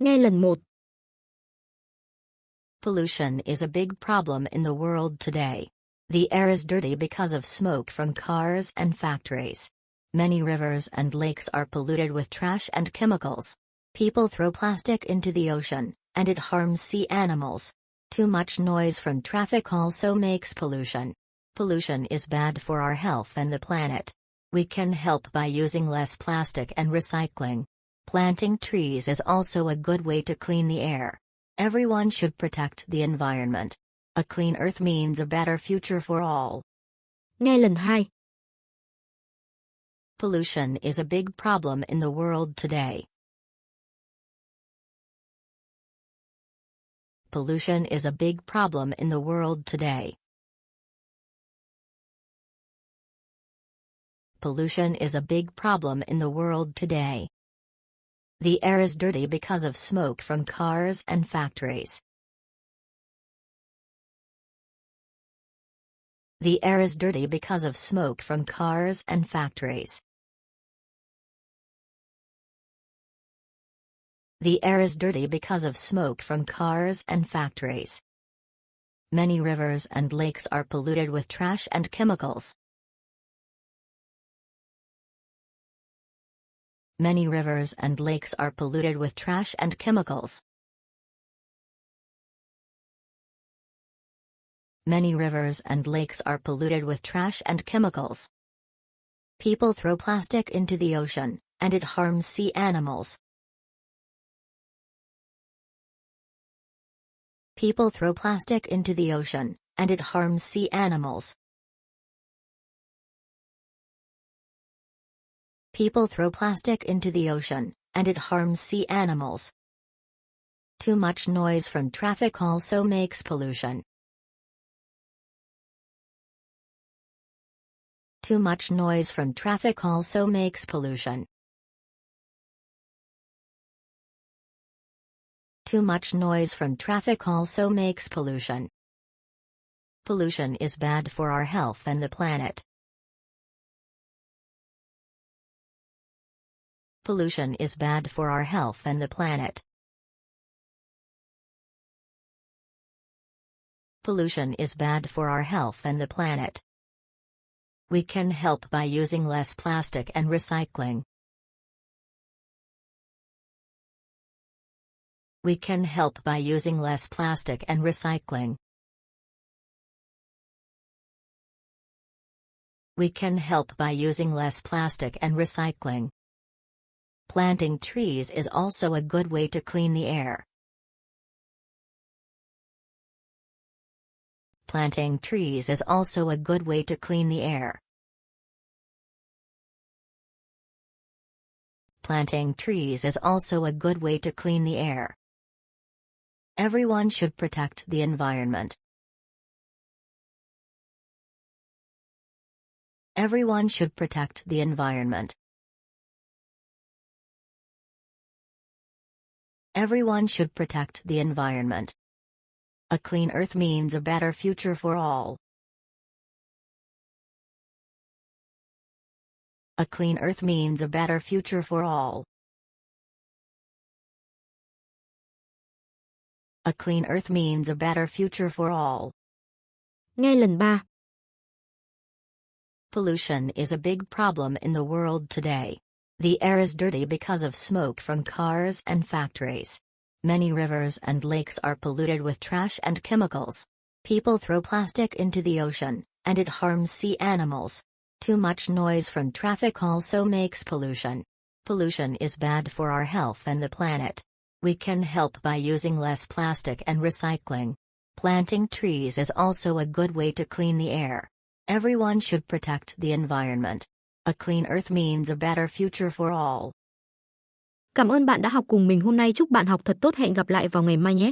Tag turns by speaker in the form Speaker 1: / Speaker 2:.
Speaker 1: Nghe lần 1.
Speaker 2: Pollution is a big problem in the world today. The air is dirty because of smoke from cars and factories. Many rivers and lakes are polluted with trash and chemicals. People throw plastic into the ocean, and it harms sea animals. Too much noise from traffic also makes pollution. Pollution is bad for our health and the planet. We can help by using less plastic and recycling. Planting trees is also a good way to clean the air. Everyone should protect the environment. A clean earth means a better future for all.
Speaker 1: Nghe lần 2.
Speaker 2: Pollution is a big problem in the world today. Pollution is a big problem in the world today. Pollution is a big problem in the world today. The air is dirty because of smoke from cars and factories. The air is dirty because of smoke from cars and factories. The air is dirty because of smoke from cars and factories. Many rivers and lakes are polluted with trash and chemicals. Many rivers and lakes are polluted with trash and chemicals. Many rivers and lakes are polluted with trash and chemicals. People throw plastic into the ocean, and it harms sea animals. People throw plastic into the ocean, and it harms sea animals. People throw plastic into the ocean, and it harms sea animals. Too much noise from traffic also makes pollution. Too much noise from traffic also makes pollution. Too much noise from traffic also makes pollution. Pollution is bad for our health and the planet. Pollution is bad for our health and the planet. Pollution is bad for our health and the planet. We can help by using less plastic and recycling. We can help by using less plastic and recycling. We can help by using less plastic and recycling. Planting trees is also a good way to clean the air. Planting trees is also a good way to clean the air. Planting trees is also a good way to clean the air. Everyone should protect the environment. Everyone should protect the environment. Everyone should protect the environment. A clean earth means a better future for all. A clean earth means a better future for all. A clean earth means a better future for all.
Speaker 1: Nghe lần 3.
Speaker 2: Pollution is a big problem in the world today. The air is dirty because of smoke from cars and factories. Many rivers and lakes are polluted with trash and chemicals. People throw plastic into the ocean, and it harms sea animals. Too much noise from traffic also makes pollution. Pollution is bad for our health and the planet. We can help by using less plastic and recycling. Planting trees is also a good way to clean the air. Everyone should protect the environment. A clean earth means a better future for all.
Speaker 1: Cảm ơn bạn đã học cùng mình hôm nay. Chúc bạn học thật tốt. Hẹn gặp lại vào ngày mai nhé.